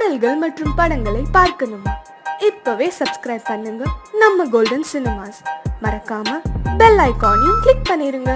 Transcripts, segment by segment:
பாடல்கள் மற்றும் படங்களை பார்க்கணுமா? இப்பவே சப்ஸ்கிரைப் பண்ணுங்க நம்ம கோல்டன் சினிமாஸ். மறக்காம பெல் ஐகானையும் கிளிக் பண்ணிருங்க.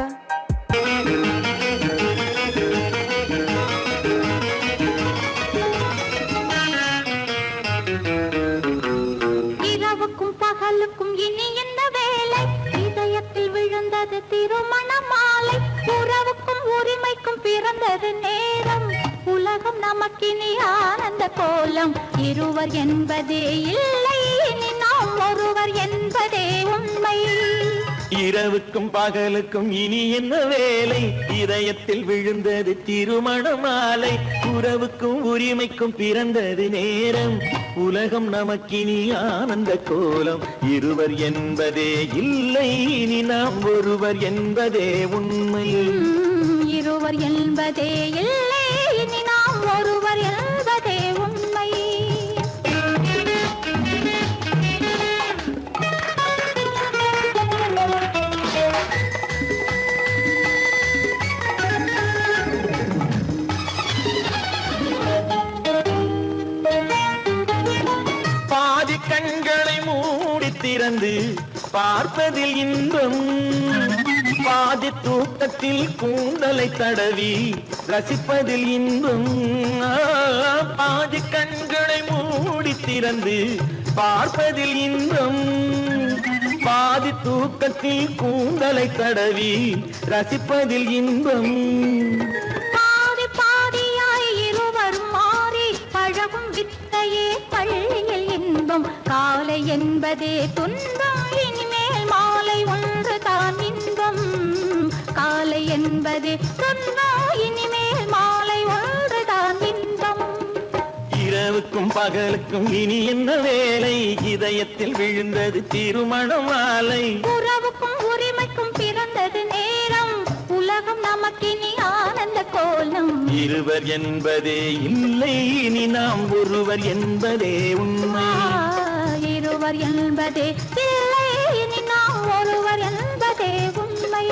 இரவுக்கும் பகலுக்கும் இனி என்ன வேலை? இதயத்தில் விழுந்தது திருமண மாலை. உறவுக்கும் உரிமைக்கும் பிறந்தது நேரம். உலகம் நமக்கினி ஆனந்த கோலம். இருவர் என்பதே இல்லை, இனி நாம் ஒருவர் என்பதே உண்மை. இரவுக்கும் பகலுக்கும் இனி என்ன வேலை? இதயத்தில் விழுந்தது திருமண மாலை. உறவுக்கும் உரிமைக்கும் பிறந்தது நேரம். உலகம் நமக்கினி ஆனந்த கோலம். இருவர் என்பதே இல்லை, இனி நாம் ஒருவர் என்பதே உண்மை. இருவர் என்பதே இல்லை, இனி நாம் ஒருவர் என்பதே உண்மை. பாதி கண்களை மூடி திறந்து பார்ப்பதில் இன்பம். பாதி தூக்கத்தில் கூந்தலை தடவி ரசிப்பதில் இன்பம். பாதி கண்களை மூடி திறந்து பார்ப்பதில் இன்பம். பாதி தூக்கத்தில் கூந்தலை தடவி ரசிப்பதில் இன்பம். பாதி பாதியாய் இருவர் மாறி பழகும் வித்தையே பள்ளியில் இன்பம். காலை என்பதே துன்பம், இனிமேல் மாலை ஒன்று தான் இன்பம். காலை என்பதே துன்பம், இனிமேல் மாலை ஒன்று தான் இன்பம். இரவுக்கும் பகலுக்கும் இனி என்ன வேலை? இதயத்தில் விழுந்தது திருமண மாலை. உறவுக்கும் உரிமைக்கும் பிறந்தது நேரம். உலகம் நமக்கினி ஆனந்த கோலம். இருவர் என்பதே இல்லை, இனி நாம் ஒருவர் என்பதே உண்மை. இருவர் என்பதே இல்லை, இனி நாம் ஒருவர் என்பதே உண்மை.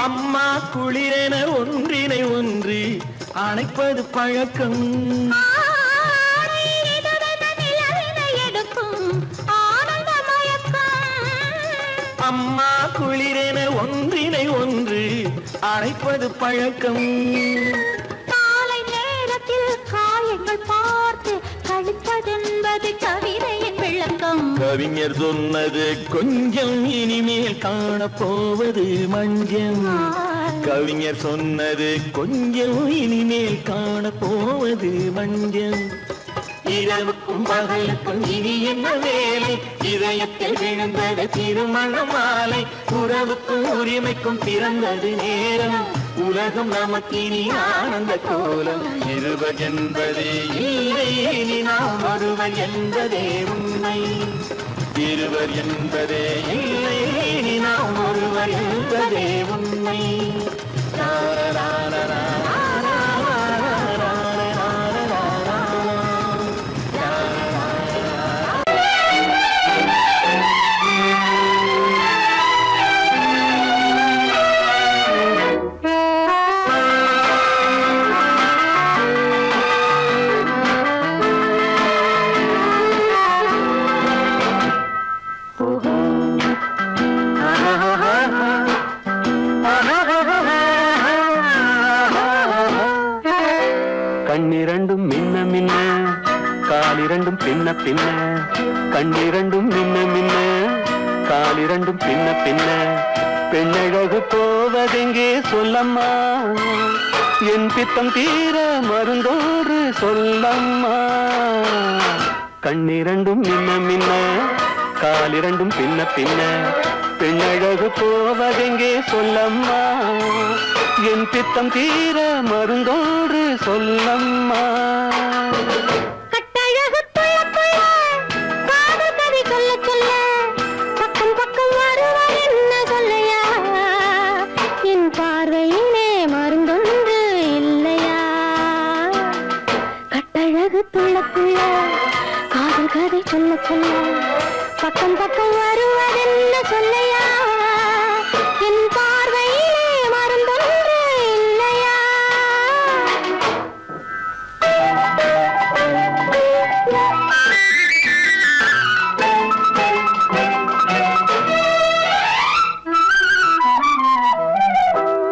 அம்மா குளிரென ஒன்றினை ஒன்று அணைப்பது பழக்கம். அம்மா குளிரென ஒன்றினை ஒன்று அணைப்பது பழக்கம். காலை நேரத்தில் காயங்கள் பார்த்து கழிப்பதென்பது கவிதையின் விளக்கம். கவிஞர் சொன்னது கொஞ்சம், இனிமேல் காணப்போவது மஞ்சம். கவிஞர் சொன்னது கொஞ்சம், இனிமேல் காணப்போவது மஞ்சம். இரவுக்கும் பகலுக்கும் இனி என்ன வேலை? இதயத்தில் விழுந்தது திருமண மாலை. உறவுக்கும் உரிமைக்கும் பிறந்தது நேரம். உலகம் நமக்கினி ஆனந்த கோலம். இருவர் என்பதே இல்லை, இனி நாம் ஒருவர் என்பதே உண்மை. இருவர் என்பதே இல்லை, இனி நாம் ஒருவர் என்பதே உண்மை. கண்ணிரண்டும் மின்ன மின்ன, காலிரண்டும் பின்ன பின்ன. கண்ணிரண்டும் மின்ன மின்ன, காலிரண்டும் பின்ன பின்ன. பெண்ணழகு போவதெங்கே சொல்லம்மா? என் பித்தம் தீர மருந்தோடு சொல்லம்மா. கண்ணிரண்டும் மின்ன மின்ன, காலிரண்டும் பின்ன பின்ன. பெண்ணழகு போவதெங்கே சொல்லம்மா? என் பித்தம் தீர மருந்தோடு சொல்லம்மா. கட்டழகு சொல்ல சொல்ல, காதல் கதை சொல்ல சொல்ல, பக்கம் பக்கம் வருவதென்ன சொல்லையா என் பார்வையிலே மருந்தொன்று இல்லையா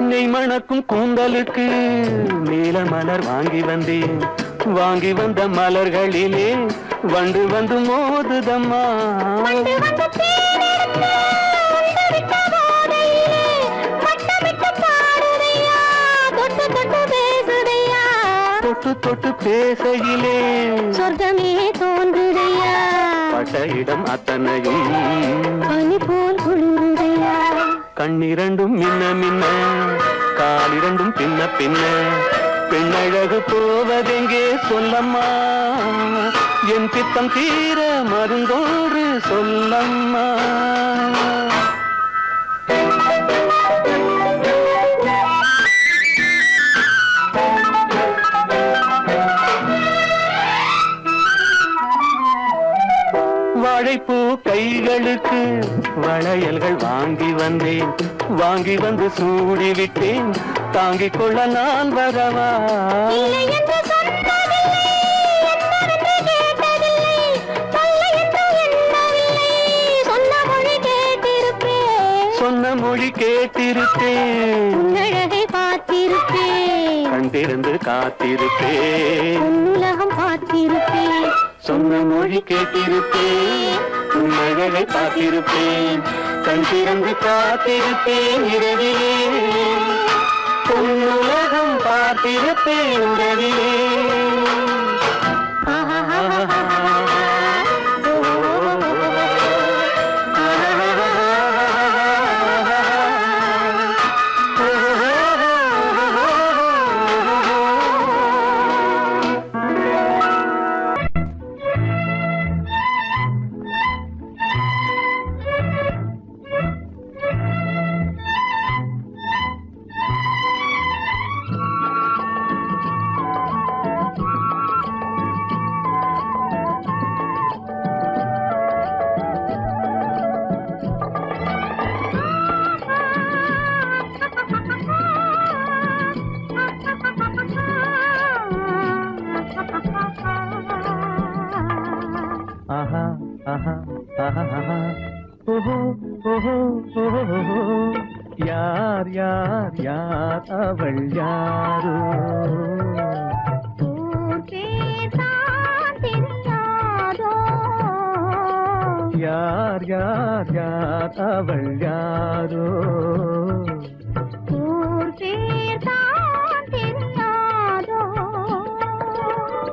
நெய் மணக்கும் கூந்தலுக்கு நீல மலர் வாங்கி வந்தேன் வாங்கி வந்த மலர்களிலே வண்டு வந்து மோதுதம்மா வந்து வந்து தேனெடுத்து உண்டு விட்ட போதையிலே வட்டமிட்டு பாடுதையா தொட்டு தொட்டு பேசுதையா தொட்டு தொட்டு பேசையிலே சொர்க்கமே தோன்றுதையா பட்ட இடம் அத்தனையும் பனி போல் குளிருதையா கண்ணிரண்டும் மின்ன மின்ன காலிரண்டும் பின்ன பின்ன பெண்ணழகு போவதெங்கே சொல்லம்மா என் பித்தம் தீர மருந்தோடு சொல்லம்மா வாழைப்பூ கைகளுக்கு வளையல்கள் வாங்கி வந்தேன் வாங்கி வந்து சூடி விட்டேன் தாங்கிக் கொள்ள நான் வரவா இல்லை என்று சொன்னதில்லை என்னவென்று கேட்டதில்லை தொல்லை என்று எண்ணவில்லை சொன்ன மொழி கேட்டிருப்பேன் சொன்ன மொழி கேட்டிருப்பேன் உன்னழகை பார்த்திருப்பேன் கண் திறந்து காத்திருப்பேன் உன்னுலகம் பார்த்திருப்பேன் சொன்ன மொழி கேட்டிருப்பேன் உன் அழகை பார்த்திருப்பேன் கண் திறந்து காத்திருப்பேன் இரவிலே உன்னுலகம் பார்த்திருப்பேன் உறவிலே யார் யார் யார் அவள் யாரோ யார் யார் யார் அவள் யாரோ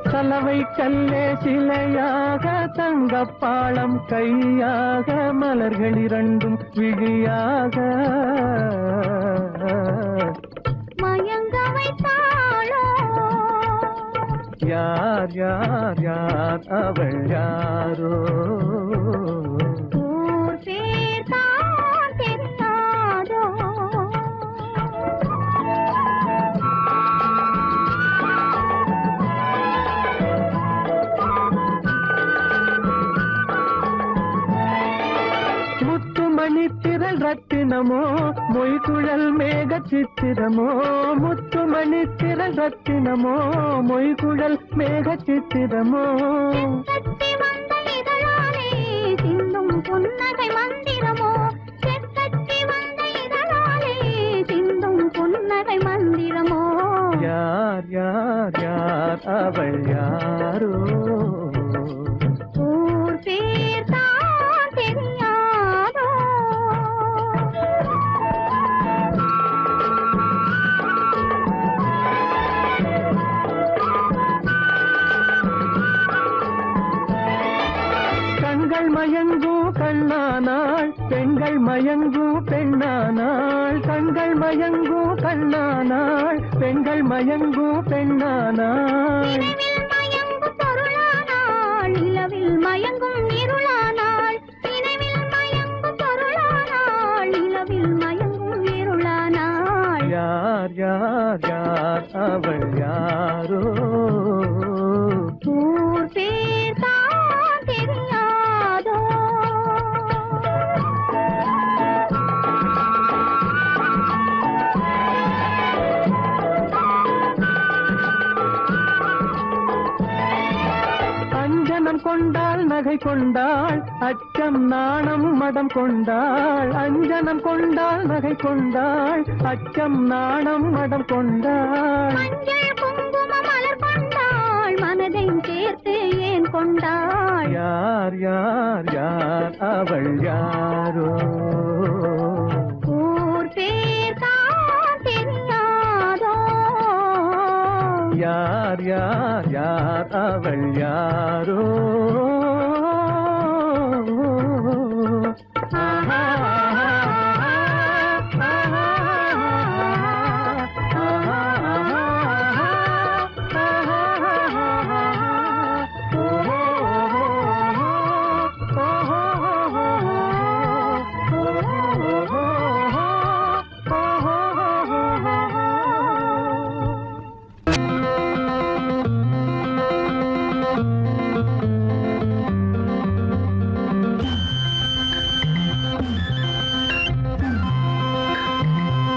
கலவை கல்லே சிலையாக தங்கப்பாளம் கையாக மலர்கள் இரண்டும் விழியாக மயங்க வைத்தாளோ யார் யார் யார் அவள் யாரோ ஊர் பேர் தான் தெரியாதோ முத்துமணித்திரள் ரத்தினமோ மொய்குழல் மேக சித்திரமோ முத்துமணித்திரள் ரத்தினமோ மொய்குழல் மேக சித்திரமோ செக்கத்தி வந்த இதழாலே சிந்தும் புன்னகை மந்திரமோ செக்கத்தி வந்த இதழாலே சிந்தும் புன்னகை மந்திரமோ யார் யார் யார் அவள் யாரோ ஊர் பேர் தான் தெரியாதோ கண்கள் மயங்கும் கண்ணானாள் பெண்கள் மயங்கும் பெண்ணானாள் கண்கள் மயங்கும் கண்ணானாள் பெண்கள் மயங்கும் பெண்ணானாள் நினைவில் மயங்கும் பொருளானாள் நிலவில் மயங்கும் இருளானாள் நினைவில் மயங்கும் பொருளானாள் நிலவில் மயங்கும் இருளானாள் யார் யார் யார் அவள் யாரோ ஊர் பேர் தான் தெரியாதோ நகை கொண்டாள் அச்சம் நாணம் மடம் கொண்டாள் அஞ்சனம் கொண்டாள் நகை கொண்டாள் அச்சம் நாணம் மடம் கொண்டாள் மஞ்சள் குங்கும மலர் கொண்டாள் மனதை சேர்த்து ஏன் கொண்டாள் யார் யார் யார் அவள் யாரோ ஊர் பேர் தான் தெரியாதோ யார் யார் யார் அவள் யாரோ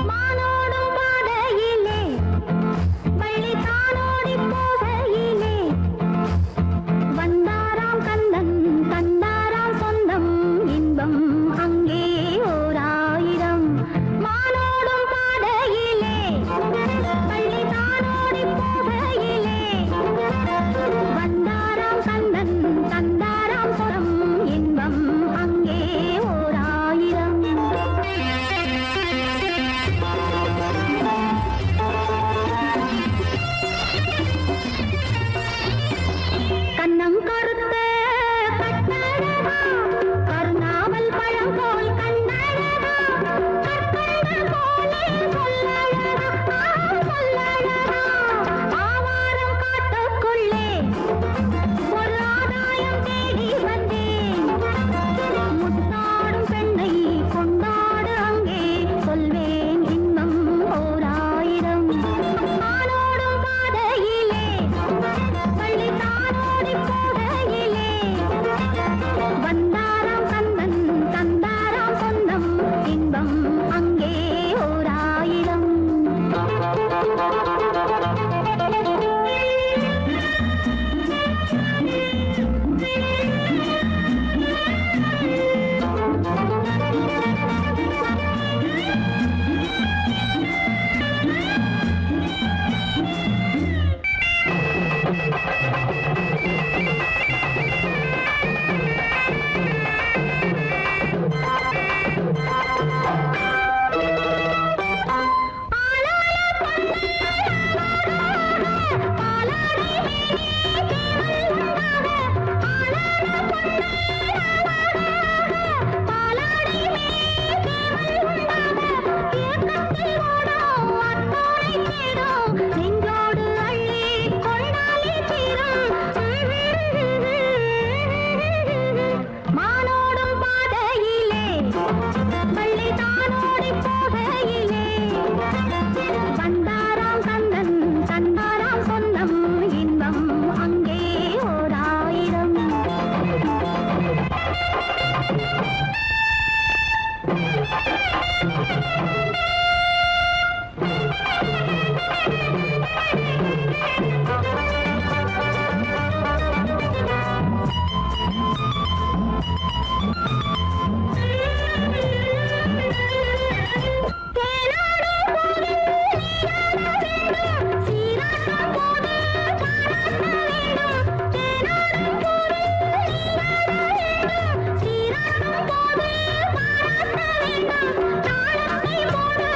மானோடும் பாதையிலே வள்ளி தானோடி போகையிலே வந்தாராம் கந்தன் தந்தாராம் சொந்தம் இன்பம் அங்கே ஓராயிரம் மானோடும் பாதையிலே வள்ளி தானோடி போகையிலே வந்தாராம் கந்தன் தந்தாராம் சொந்தம் இன்பம் அங்கே ஓராயிரம் கண்ணம் கருத்த கட்டழகா கருணாவல் பழம் போல் கண்ணழகா கற்கண்டு போலே சொல்லழகா சொல்லழகா ஆவாரம் காட்டுக்குள்ளே ஒரு ஆதாயம் தேடி வந்தேன் முத்தாடும் பெண்ணை கொண்டாடு அங்கே சொல்வேன் இன்னும் ஓராயிரம் ஆனோடும் பாதையிலே பள்ளி தானோடி போகையிலே வந்தாராம் கந்தன் தந்தாராம் சொந்தம் இன்பம் அங்கே ஓராயிரம் நெஞ்சோடு அள்ளி கொண்டாலே தீரும் மானோடும் பாதையிலே பள்ளி தானோடி போகையிலே வந்தாராம் கந்தன் தந்தாராம் சொந்தம் இன்பம் அங்கே ஓராயிரம் சீராட்டும் போது பாராட்ட வேண்டும் தாளத்தை போடு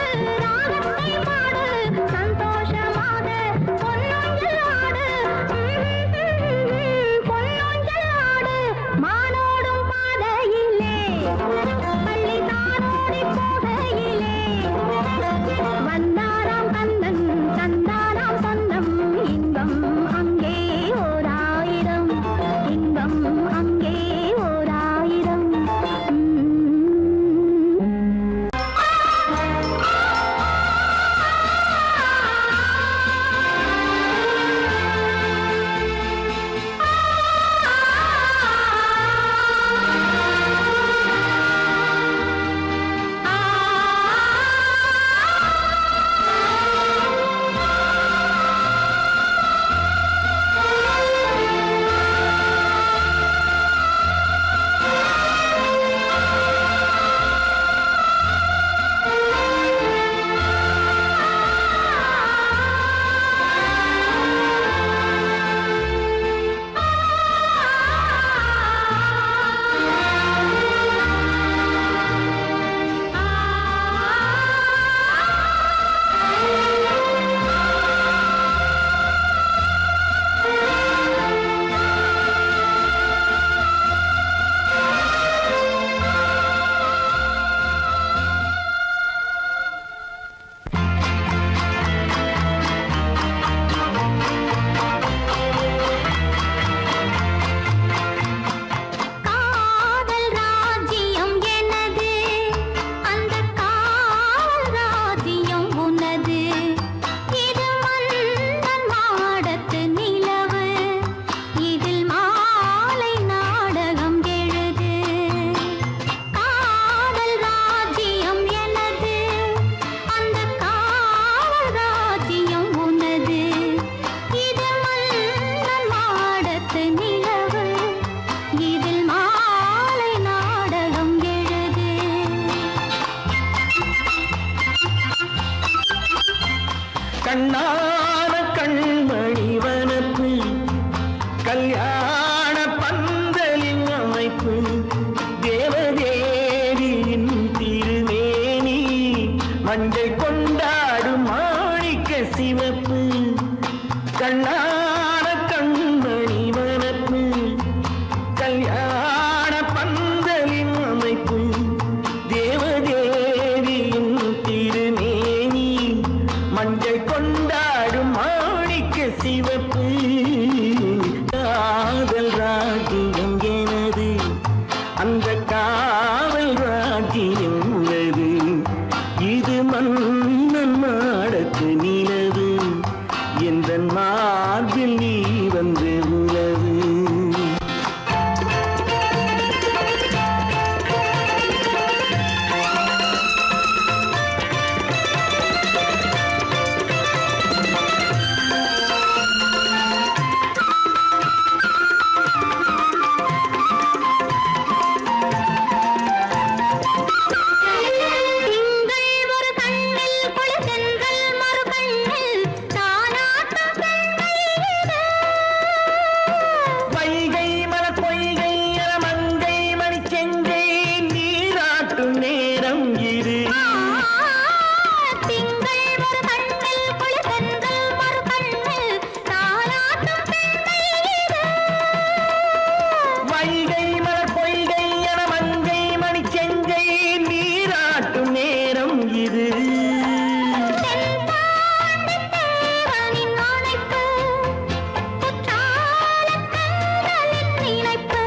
கண்ணான கண்மணி வனப்பு கல்யாண பந்தலின் அமைப்பு தேவதேவியின் திருமேனி மஞ்சள் கொண்டாடும் மாணிக்க சிவப்பு கண்ணான கண்மணி வனப்பு கல்யாண பந்தலின் அமைப்பு தேவதேவியின் திருமேனி மஞ்சள் கொண்டாடும் மாணிக்க சிவப்பு காதல் ராஜ்யம் எனது அந்த காவல் ராஜ்யம் உள்ளது இது மன்னன் மாடத்து நிலவு எந்த மார்பில் நீ வந்து உலவு திங்கள் ஒரு கண்ணில் குளிர்தென்றல் மறு கண்ணில் தானாட்டம் பெண்மையிலே. வைகை மலர் பொய்கை மங்கை மணி செங்கை நீராட்டும் நேரம் இது திங்கள் ஒரு கண்ணில் குளிர்தென்றல் மறு கண்ணில் தானாட்டம் பெண்மையிலே. வைகை மலர் பொய்கை மங்கை மணி செங்கை நீராட்டும் நேரம் இது தென்பாண்டித் தேவனின் அணைப்பு, குற்றாலக் கண்களின் நினைப்பு,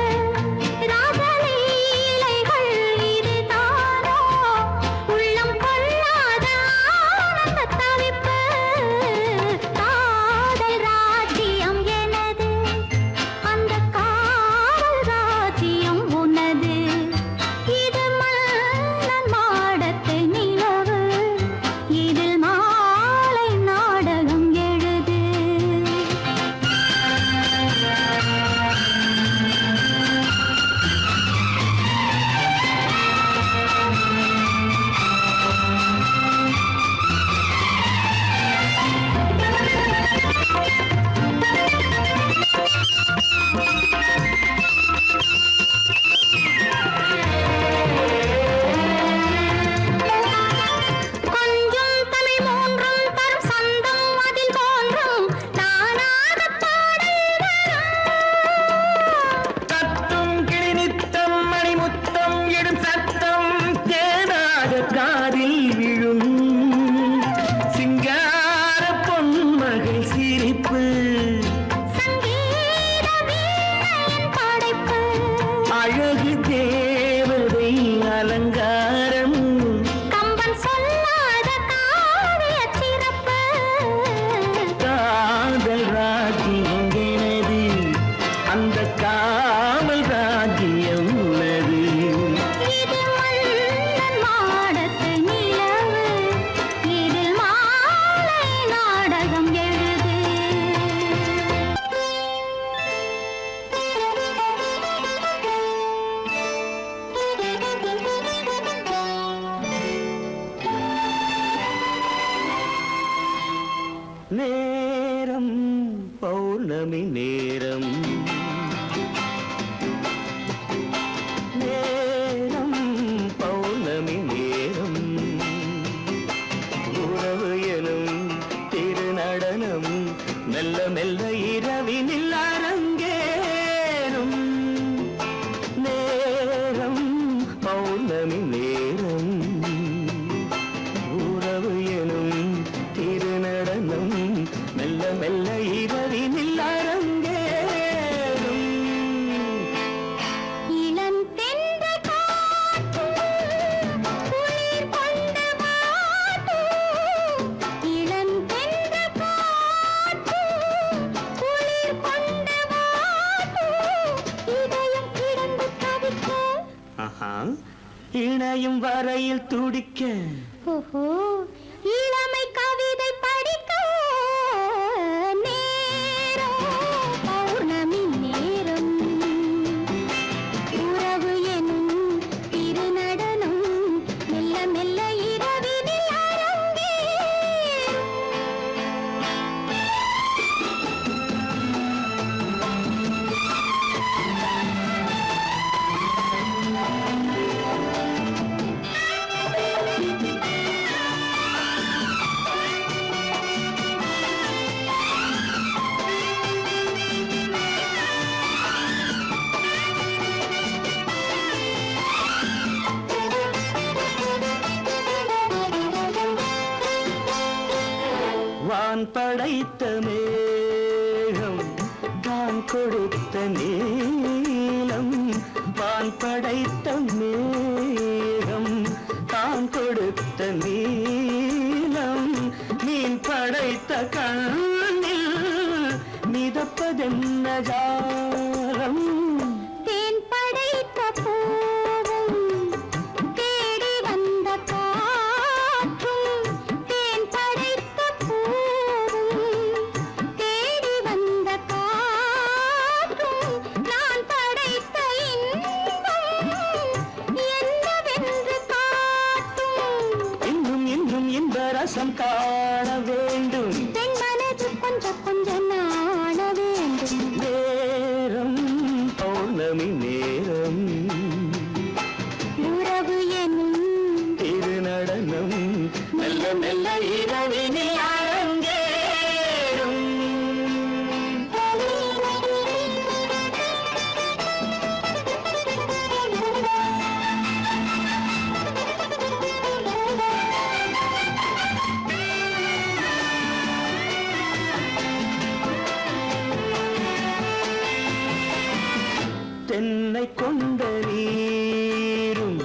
ராசலீலைகள் இதுதானோ, உள்ளம் கொள்ளாத ஆனந்தத் தவிப்பு. காதல் ராஜ்யம் எனது, அந்தக் காவல் ராஜ்யம் உனது. இது மன்னன் மாடத்து நிலவு, இதில் மாலை நாடகம் எழுது. கொஞ்சம் தமிழ் மூன்றும் தரும் சந்தம் அதில் தோன்றும் நானாகப் பாடல் வரும். தத்தும் கிளி நித்தம் மணிமுத்தம் இடும் சத்தம் தேனாக காதில் விழும் சிங்கார பொன்மகள் சிரிப்பு சங்கீத வீணையின் படைப்பு, அழகு தேவதை அலங்காரம் கம்பன் சொல்லாத காவியச் சிறப்பு. காதல் ராஜ்யம் எனது அந்த காவல் ராஜ்யம் உள்ளது இது மன்னன் மாடத்து நிலவு, இதில் மாலை நாடகம் எழுது. நேரம் பௌர்ணமி நேரம் நேரம் பௌர்ணமி நேரம் உறவு எனும் திருநடனம் மெல்ல மெல்ல இரவினில் அரங்கேறும் நேரம் பௌர்ணமி நேரம் உறவு எனும் திருநடனம் மெல்ல மெல்ல இரவினில் அரங்கேறும் இளந்தென்றல் காற்று குளிர் கொண்ட வாட்டு, இளந்தென்றல் காற்று குளிர் கொண்ட வாட்டு, இதயம் கிடந்து தவிக்க. ஆஹா, இணையும் வரையில் துடிக்க ஓஹோ, இளமை கவிதை படிக்க நேரம் பௌர்ணமி நேரம், உறவு எனும் திருநடனம் மெல்ல மெல்ல இரவினில் அரங்கேறும். நான் படைத்த மேகம் நான் கொடுத்த நீலம் நான் படைத்த மேகம் தான் கொடுத்த நீலம் மீன் படைத்த கண்ணில் மிதப்பதென்ன ஜாலம் தேன் படைத்த பூவும் தேடி வந்த காற்றும் தேன் படைத்த பூவும் தேடி வந்த காற்றும் நான் படைத்த இன்பம் என்னவென்று காட்டும் இன்னும் இன்னும் இந்த ரசம் காண வேண்டும் பெண் மனது கொஞ்சம் கொஞ்சம் நாண வேண்டும் நேரம் பௌர்ணமி நேரம் உறவு எனும் திருநடனம் மெல்ல மெல்ல இரவினில் அரங்கேறும் தென்னை கொண்ட நீரும்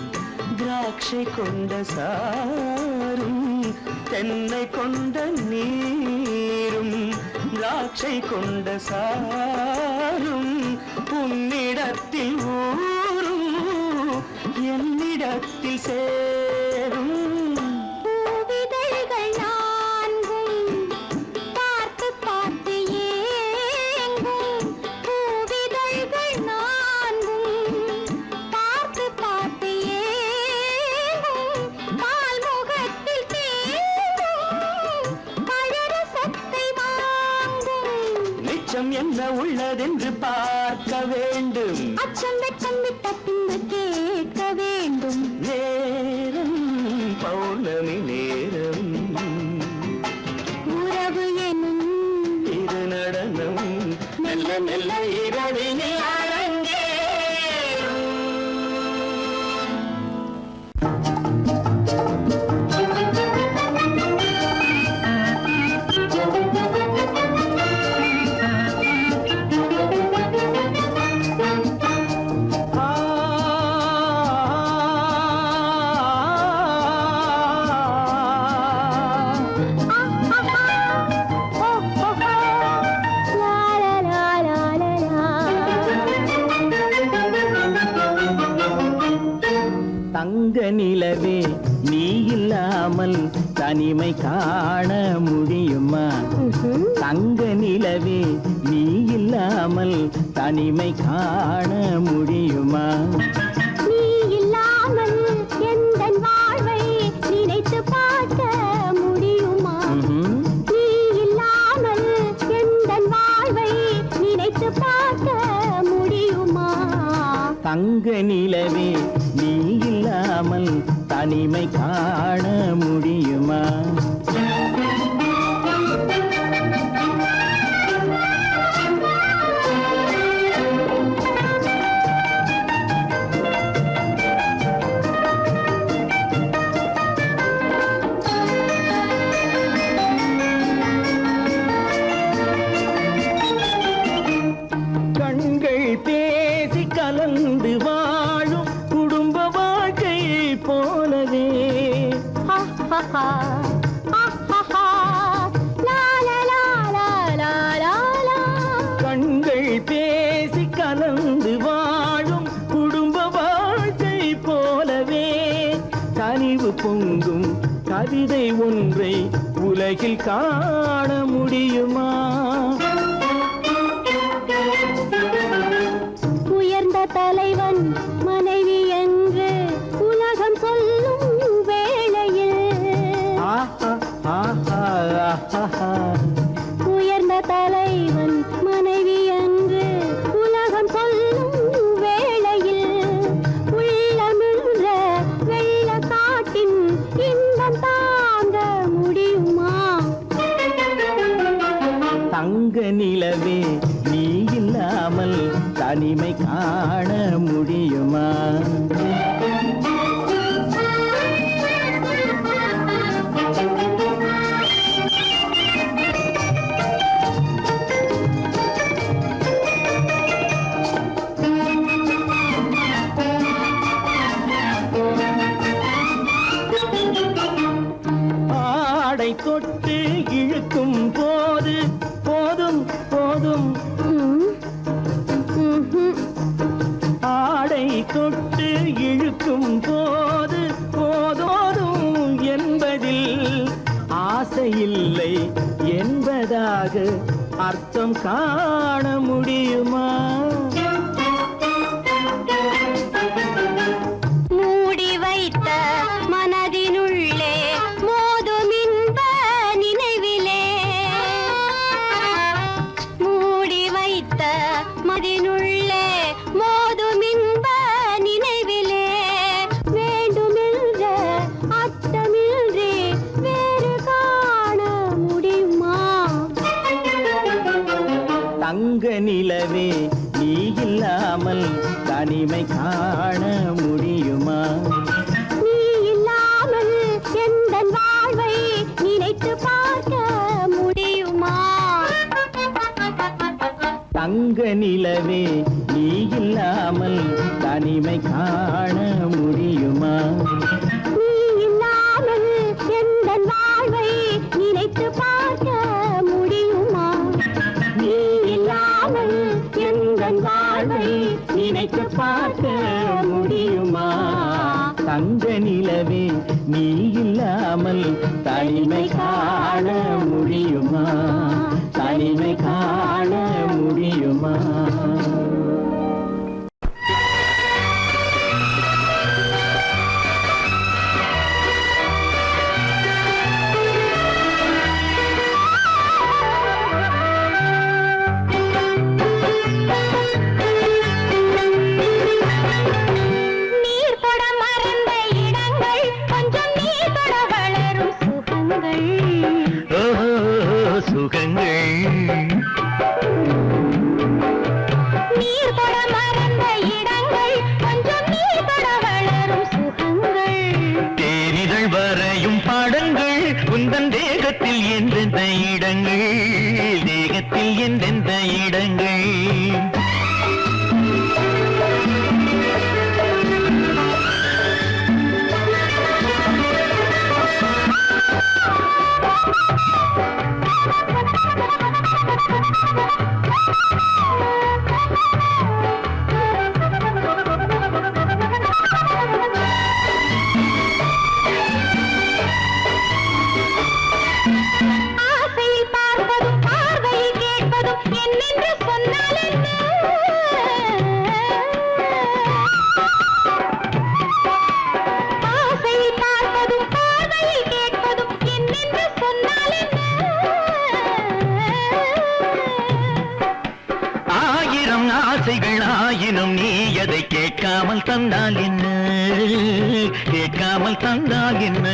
திராட்சை கொண்ட சாரும் தென்னை கொண்ட நீரும் திராட்சை கொண்ட சாரும் உன்னிடத்தில் ஊரும் என்னிடத்தில் சேரும் பூவிதழ்கள் நான்கும் பார்த்து பார்த்து ஏங்கும் பூவிதழ்கள் நான்கும் பார்த்து பார்த்து ஏங்கும் பால்முகத்தில் தேங்கும் பழரசத்தை வாங்கும் நிச்சம் என்ன உள்ளதென்று பார்க்க வேண்டும் அச்சம் வெச்சம் விட்ட பின்பு கேட்க வேண்டும் நேரம் பௌர்ணமி நேரம் உறவு எனும் திருநடனம் மெல்ல மெல்ல இரவினில் அரங்கேறும் தங்க நிலவே நீ இல்லாமல் தனிமை காண முடியுமா தங்க நிலவே நீ இல்லாமல் தனிமை காண முடியுமா நீ இல்லாமல் எந்தன் வாழ்வை நினைத்து பார்க்க முடியுமா நீ இல்லாமல் எந்தன் வாழ்வை நினைத்து பார்க்க முடியுமா தங்க நிலவே நீ இல்லாமல் தனிமை காண முடியுமா கண்கள் பேசி கலந்து வாழும் குடும்ப வாழ்க்கை போலவே கண்கள் பேசி கலந்து வாழும் குடும்ப வாழ்க்கை போலவே கனிவு பொங்கும் கவிதை ஒன்றை உலகில் காண முடியுமா உயர்ந்த தலைவன் மனைவி என்று உலகம் சொல்லும் வேளையில் உயர்ந்த தலைவன் மனைவி என்று உலகம் சொல்லும் வேளையில் உள்ளமிழ்ற வெள்ள காட்டின் இன்பம் தாங்க முடியுமா தங்க நிலவே நீ இல்லாமல் தனிமை காண முடியுமா தொட்டு இழுக்கும் போது போதும் போதும் ஆடை தொட்டு இழுக்கும் போது போதோதும் என்பதில் ஆசையில்லை என்பதாக அர்த்தம் காண முடியுமா? மூடி வைத்த மனதினுள்ளே மோதும் இன்ப நினைவிலே மூடி வைத்த மனதினுள்ளே மோதும் இன்ப நினைவிலே வேண்டுமென்ற அர்த்தமின்றி வேறு காண முடியுமா? தங்க நிலவே நீ இல்லாமல் தனிமை காண முடியுமா? நீ இல்லாமல் எந்தன் வாழ்வை நினைத்து பார்க்க முடியுமா? தங்க நிலவே நீ இல்லாமல் தனிமை காண முடியுமா? நீ இல்லாமல் எந்தன் வாழ்வை நினைத்து பார்க்க முடியுமா? நீ இல்லாமல் எந்தன் வாழ்வை நினைத்து பார்க்க முடியுமா? தங்க நிலவே நீ இல்லாமல் தனிமை காண முடியுமா? தனிமை காண முடியுமா? நீர் தொட மறந்த இடங்கள் கொஞ்சம் நீர் தொட வளரும் சுகங்கள் சுகங்கள் நீர் தொட மறந்த இடங்கள் கொஞ்சம் நீர் தொட வளரும் சுகங்கள் தேனிகள் வரையும் பாடங்கள் உந்தன் தேகத்தில் எந்தெந்த இடங்கள் தேகத்தில் எந்தெந்த இடங்கள் ஆசையில் பார்ப்பதும் பார்வையில் கேட்பதும் என்னென்று சொன்னால் என்ன? ஆசையில் பார்ப்பதும் பார்வையில் கேட்பதும் என்னென்று சொன்னால் என்ன? ஆயிரம் ஆசைகள் ஆயினும் நீ அதை கேட்காமல் தந்தால் என்ன? கேட்காமல் தந்தால் என்ன?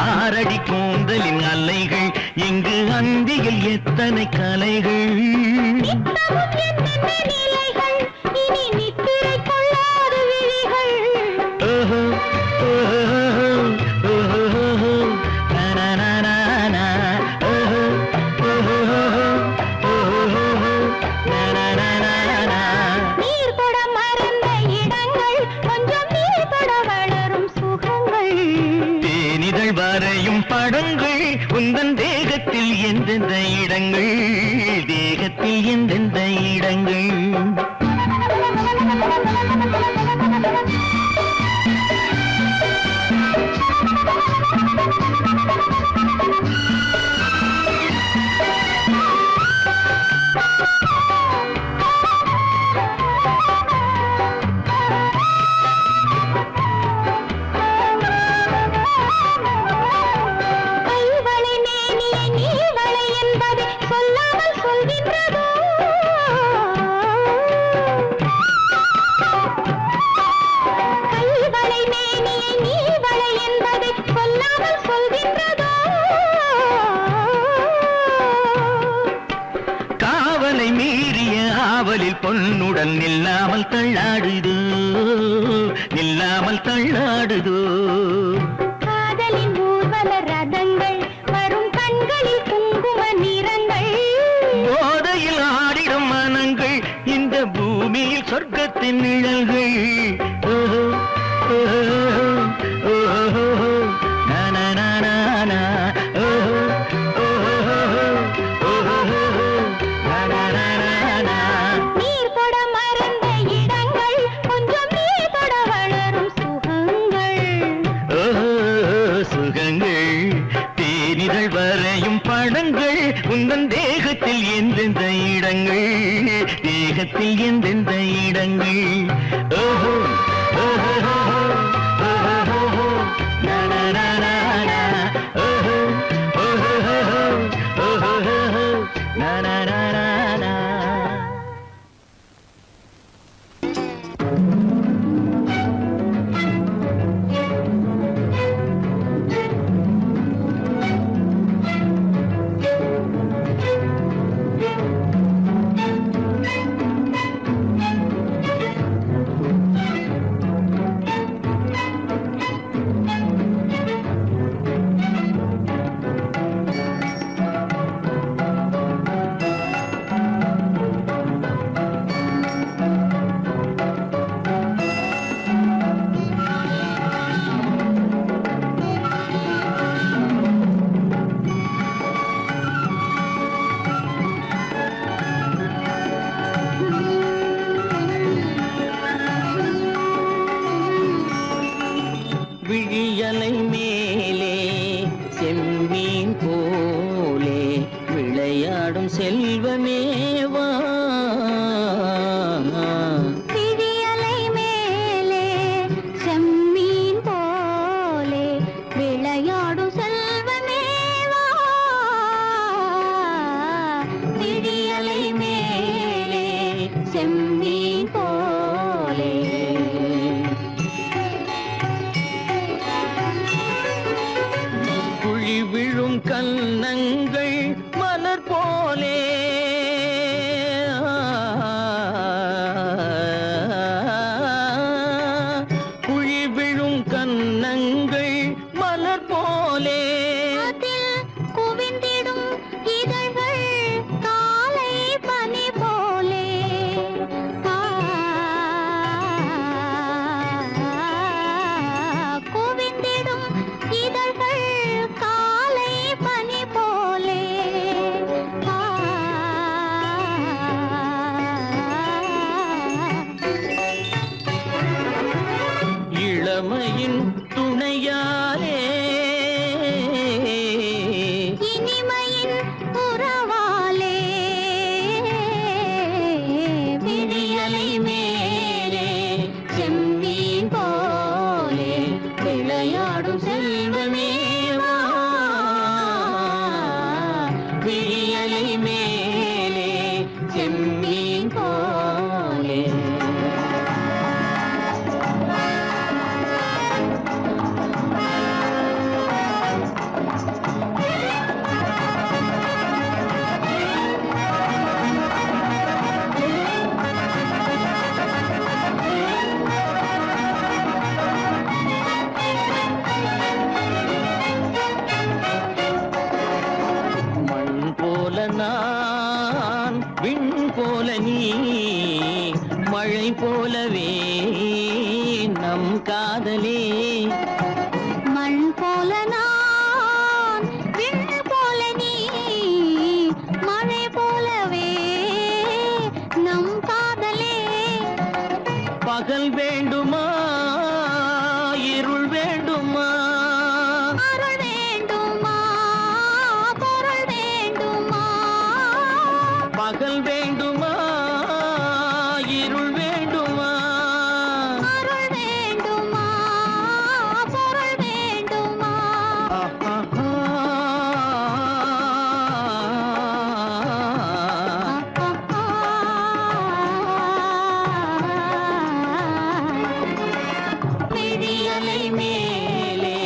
ஆரடி கூந்தலின் அலைகள் இங்கு அந்தியில் எத்தனை கலைகள் நித்தமும் என்னென்ன நிலைகள் இனி நித்திரை கொள்ளாத விழிகள் ஓஹோ ஓஹோ ஓஹோ நனனனனா ஓஹோ ஓஹோ ஓஹோ நனனனனா நீர் தொட மறந்த இடங்கள் கொஞ்சம் நீர் தொட வளரும் சுகங்கள் தேனிதழ் வரையும் படங்கள் உந்தன் தேகத்தில் எந்தெந்த இடங்கள் தேகத்தில் எந்தெந்த இடங்கள் கைவளை மேனியை நீவளை என்பதை சொல்லாமல் சொல்கின்றதோ? கைவளை மேனியை நீவளை என்பதை சொல்லாமல் சொல்கின்றதோ? காவலை மீறிய ஆவலில் பொன்னுடன் நில்லாமல் தள்ளாடுதோ நில்லாமல் தள்ளாடுதோ காதலின் ஊர்வல ரதங்கள் வரும் கண்களில் குங்கும நிறங்கள் போதையில் ஆடிடும் மனங்கள் இந்த பூமியில் சொர்க்கத்தின் நிழல்கள் ஓஹோ ஓஹோ ஓஹோ நனனனனா உந்தன் தேகத்தில் எந்தெந்த இடங்கள் தேகத்தில் எந்தெந்த இடங்கள் ஓஹோ ஓஹோ ஓஹோ நா நா நா நா ஓஹோ ஓஹோ ஓஹோ நா நா நா நா விழியலை மேலே செம்மீன் போலே விளையாடும் செல்வமேவா விழியலை மேலே செம்மீன் போலே விளையாடும் செல்வமேவா விழியலை மேலே செம்மீன் போலே குழி விழும் கன்னங்கள் மலர் போலே குழி விழும் கன்னங்கள் மலர் போலே அதில் குவிந்திடும் இதழ்கள் காலை பனி போலே குவிந்திடும் இதழ்கள் காலை பனி போலே இளமையின் துணையாலே இனிமையின் உறவாலே விழியலை மேலே செம்மீன் போலே விளையாடும் செல்வமேவா விழியலை மேலே செம்மீன் போலே மண் போல நான் விண் போல நீ மழை போலவே நம் காதலே மண் போல நான் விண் போல நீ மழை போலவே நம் காதலே பகல் வேண்டுமா இருள் வேண்டுமா அருள் வேண்டுமா பொருள் வேண்டுமா பகல் வேண்டுமா இருள் வேண்டுமா அருள் வேண்டுமா பொருள் வேண்டுமா விழியலை மேலே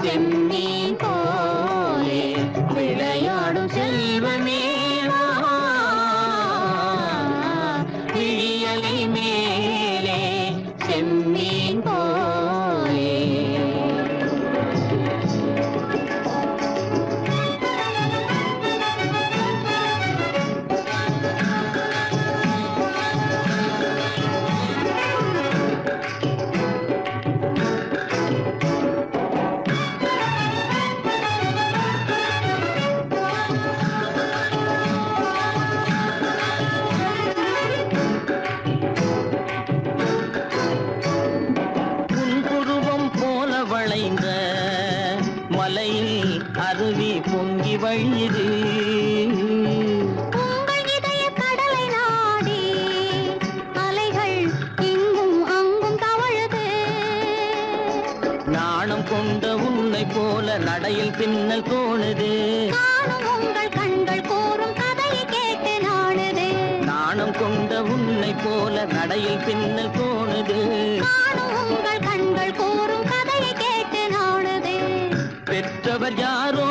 செம்மீன் போலே விளையாடும் செல்வமேவா விழியலை மேலே செம்மீன் போலே மலையில் அருவி பொங்கி வழியுது உன்னை போல நடையில் பின்னல் தோணுது. காணும் உங்கள் கண்கள் கூறும் கதையை கேட்டு நாடுது. நாணம் கொண்ட உன்னை போல நடையில் பின்னல் தோணுது. காணும் உங்கள் கண்கள் கூறும் கதையை கேட்டு நாடுது. பெற்றவர் யாரோ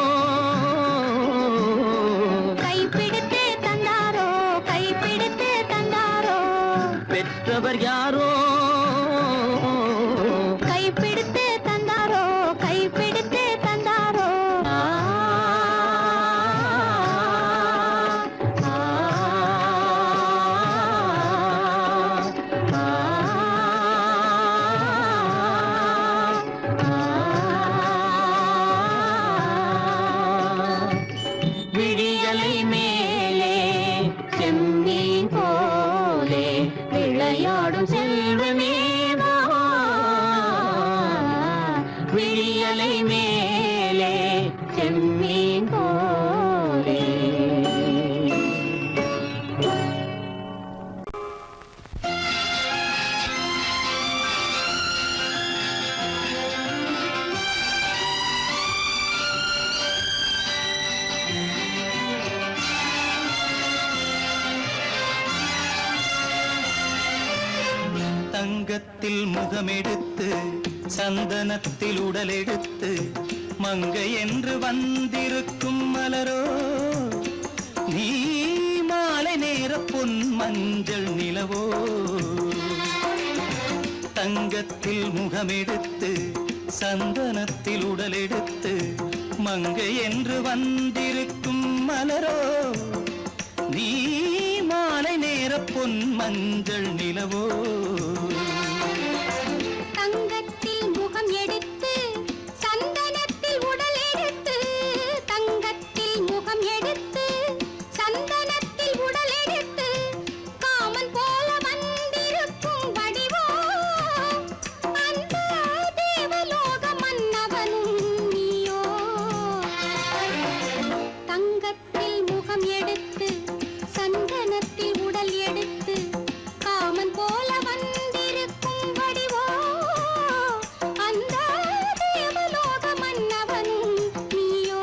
கைப்பிடித்து தந்தாரோ, கைப்பிடித்து தந்தாரோ. பெற்றவர் யாரோ கைப்பிடித்து தந்தாரோ, கைப்பிடித்து தந்தாரோ. ஆ, ஆ, விழியலை மேலே செம்மீன் போலே விளையாடும் செல்வமேவா. விழியலை மேலே செம்மீன் போலே. தங்கத்தில் முகமெடுத்து சந்தனத்தில் உடலெடுத்து மங்கை என்று வந்திருக்கும் மலரோ நீ மாலை நேர பொன் மஞ்சள் நிலவோ. தங்கத்தில் முகமெடுத்து சந்தனத்தில் உடலெடுத்து மங்கை என்று வந்திருக்கும் மலரோ நீ மாலை நேர பொன் மஞ்சள் நிலவோ. தங்கத்தில் முகம் எடுத்து சந்தனத்தில் உடல் எடுத்து. தங்கத்தில் முகம் எடுத்து சந்தனத்தில் உடல் எடுத்து காமன் போல வந்திருக்கும் வடிவோ அந்த தேவலோக மன்னவனும் நீயோ. தங்கத்தில் முகம் எடுத்து சந்தனத்தில் உடல் எடுத்து காமன் போல வந்திருக்கும் வடிவோ அந்த தேவலோக மன்னவனும் நீயோ.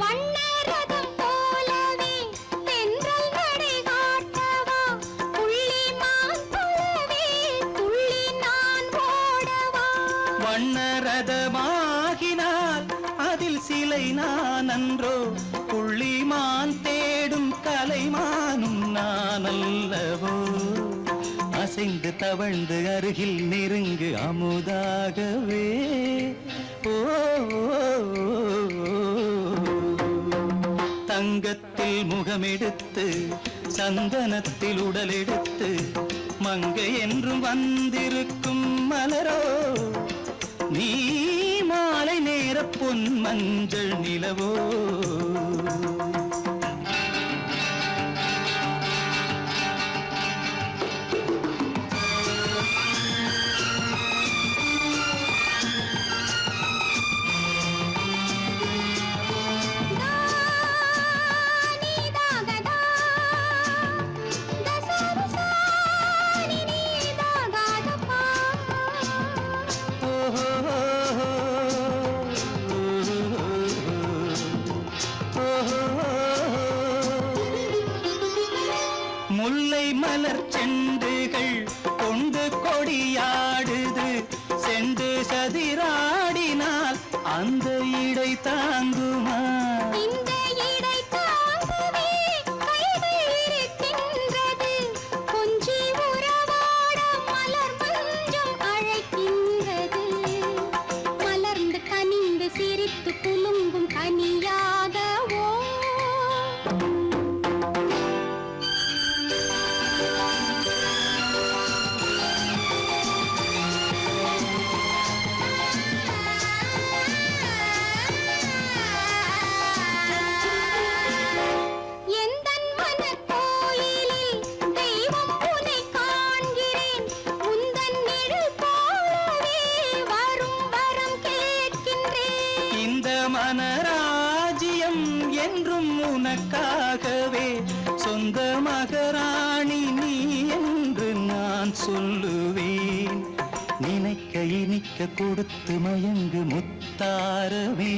வண்ணரதம் போலவே தென்றல் நடை காட்டவா. புள்ளிமான் போலவே துள்ளி நான் ஓடவா. வண்ணரதமாகினால் அதில் சிலை நான் அன்றோ புள்ளிமான் தேடும் கலைமானும் நான் அல்லவோ. அசைந்து தவழ்ந்து அருகில் நெருங்கு அமுதாகவே. ஓ, தங்கத்தில் முகமெடுத்து சந்தனத்தில் உடலெடுத்து மங்கை என்றும் வந்திருக்கும் மலரோ நீ மாலை நேர பொன் மஞ்சள் நிலவோ. முல்லை மலர் செண்டுகள் கொண்டு கொடியாடுது. செண்டு சதிராடினால் அந்த இடை தாங்குமா? இந்த இடை தாங்குவே கைகள் இருக்கின்றது. கொஞ்சி உறவாட மலர் மஞ்சம் அழைக்கின்றது. மலர்ந்து கனிந்து சிரித்து குலுங்கும் கனியாகவோ. உனக்காகவே சொந்த மகராணி நீ என்று நான் சொல்லுவேன். நினைக்க இனிக்க கொடுத்து மயங்கு முத்தாரவே.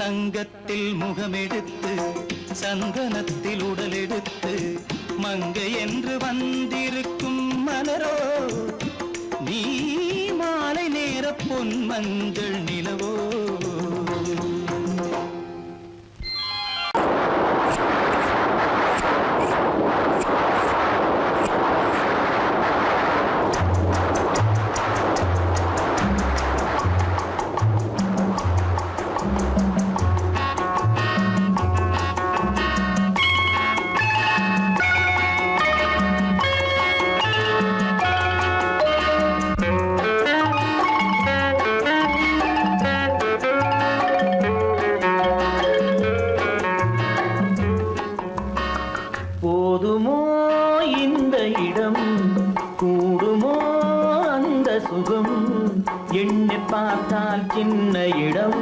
தங்கத்தில் முகமெடுத்து சந்தனத்தில் உடலெடுத்து மங்கை என்று வந்திருக்கும் மலரோ நீ மாலை நேர பொன் மஞ்சள் நிலவோ. போதுமோ இந்த இடம், கூடுமோ அந்த சுகம், எண்ணி பார்த்தால் சின்ன இடம்,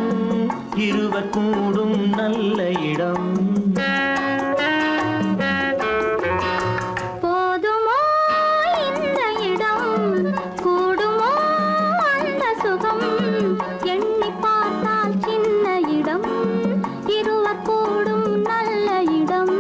இருவர் கூடும் நல்ல இடம். போதுமோ இந்த இடம், கூடுமோ அந்த சுகம், எண்ணி பார்த்தால் சின்ன இடம், இருவர் கூடும் நல்ல இடம்.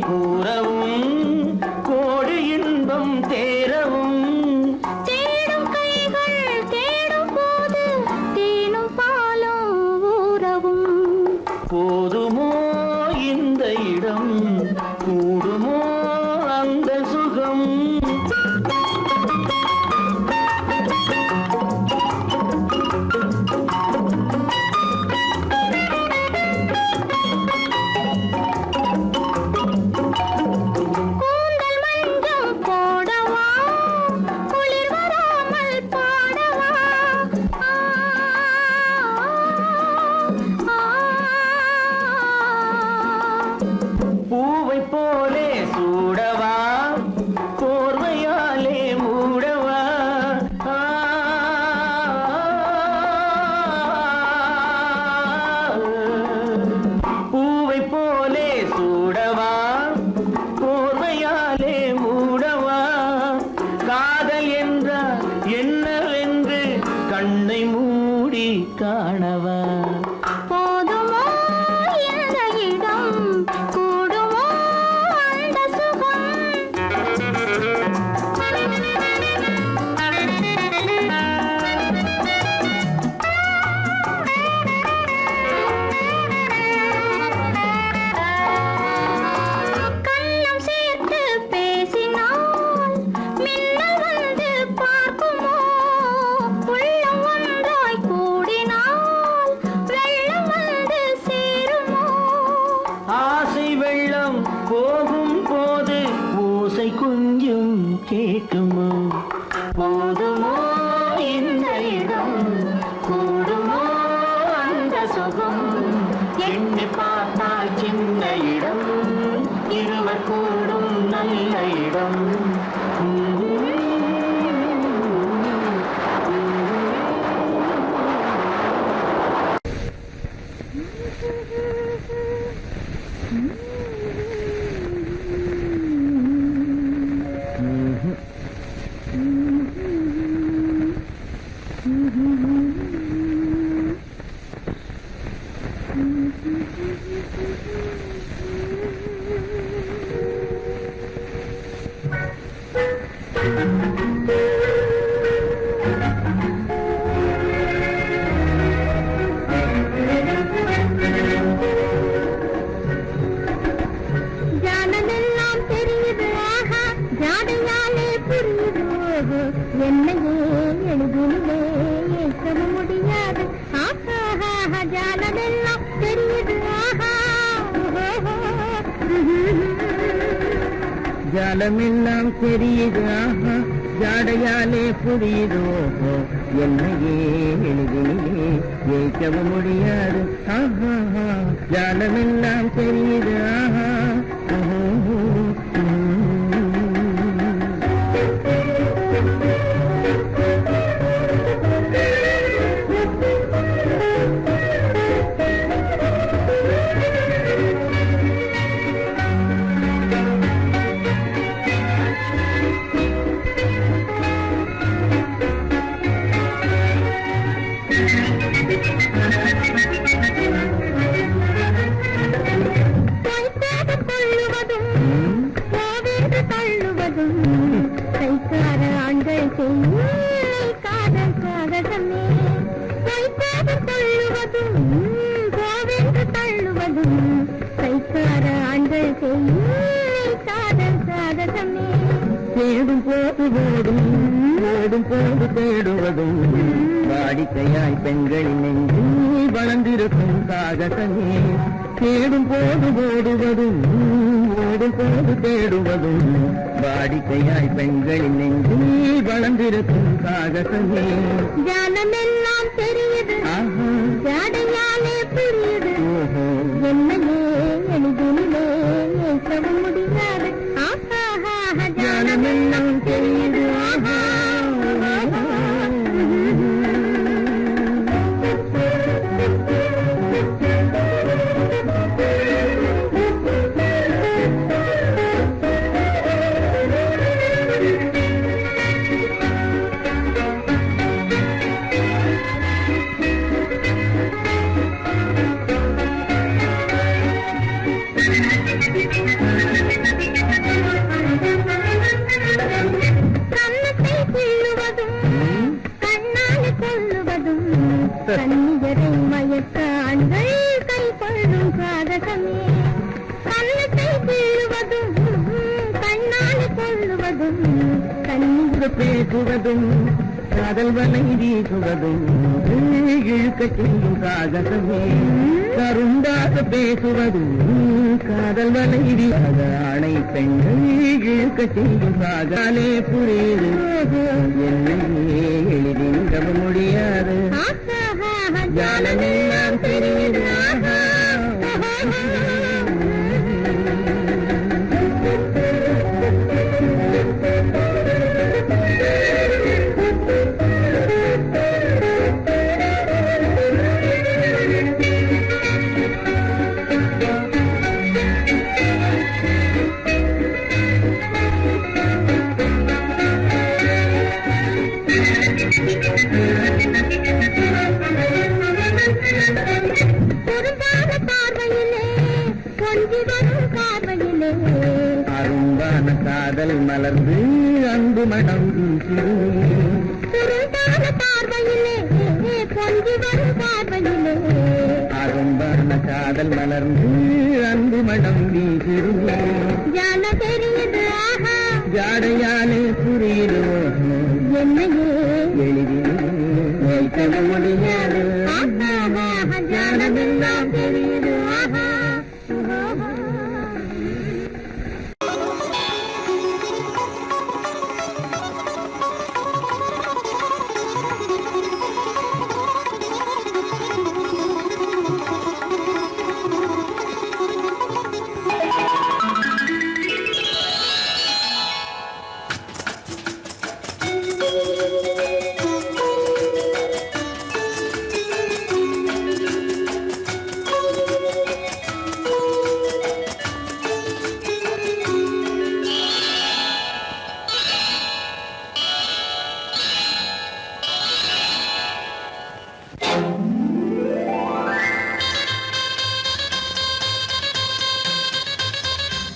கூறவும் கோடி இன்பம் தேரவும், தேடும் கைகள் தேடும் போது தேனும் பாலும் ஊறவும். போதுமோ இந்த இடம், கூடுமோ அந்த சுகம். பூவை போலே சூடவா, போர்வையாலே மூடவா. பூவை போலே சூடவா, போர்வையாலே மூடவா. காதல் என்றால் என்னவென்று கண்ணை மூடி காணவா. போதுமோ இந்த இடம், கூடுமோ அந்த சுகம். கண்ணம் சேர்த்து பேசினால் மின்னல் வந்து பார்க்குமோ, உள்ளம் ஒன்றாய் கூடினால் வெள்ளம் வந்து சேருமோ. ஆசை வெள்ளம் போகும் போது ஓசை கொஞ்சம் கேட்குமோ. போதுமோ இந்த இடம், கூடுமோ அந்த சுகம், எண்ணி பார்த்தால் சின்ன இடம், இருவர் கூடும் நல்ல இடம். ஜானதெல்லாம் தெரியுது ஆஹா, ஜாடையாலே புரியுது ஓஹோ, என்னையே எழுதுமே ஏற்க முடியாது ஆஹா. ஜானதெல்லாம் தெரியுது ஆஹா. ஜாலமெல்லாம் தெரியுது ஆஹா ஜாடையாலே புரியுது ஓஹோ என்னையே எளிதிலே ஜெயிக்கவும் முடியாது ஆஹா ஜாலமெல்லாம் தெரியுது ஆஹா தேடும் போது ஓடும் ஓடும் போது தேடுவதும் வாடிக்கையாய் பெண்களின் நெஞ்சில் வளர்ந்திருக்கும் சாகசமே தேடும் போது ஓடுவதும் ஓடும் போது தேடுவதும் வாடிக்கையாய் பெண்களின் நெஞ்சில் வளர்ந்திருக்கும் சாகசமே ஜானமெல்லாம் தெரியுது ஜாடையாலே புரியுது என்னையே எளிதிலே ஏற்கவும் முடியாது ஜானமெல்லாம் தெரியுது கண்ணியரை மயக்க ஆண்கள் கை கொள்ளும் சாதகமே கண்ணத்தை கீழுவதும் கண்ணால் கொள்ளுவதும் கண்ணீர் பேசுவதும் காதல் வலை வீசுவதும் இழுக்க செய்யும் சாகசமே கரும்பாக பேசுவதும் காதல் வலை வீசாத ஆணை பெண்கள் இழுக்க செய்யும் சாகாலே புரியுது என்னையே எளிதில் முடியாது ஜாலமெல்லாம் தெரியுது அரும்பான காதல் மலர்ந்து அன்பு மனம் அரும்பான காதல் மலர்ந்து அன்பு மனம் வீசிருமே ஜாடையாலே புரியுது என்னையே எளிதில் வைக்க முடியாது ஜானமெல்லாம் தெரியுது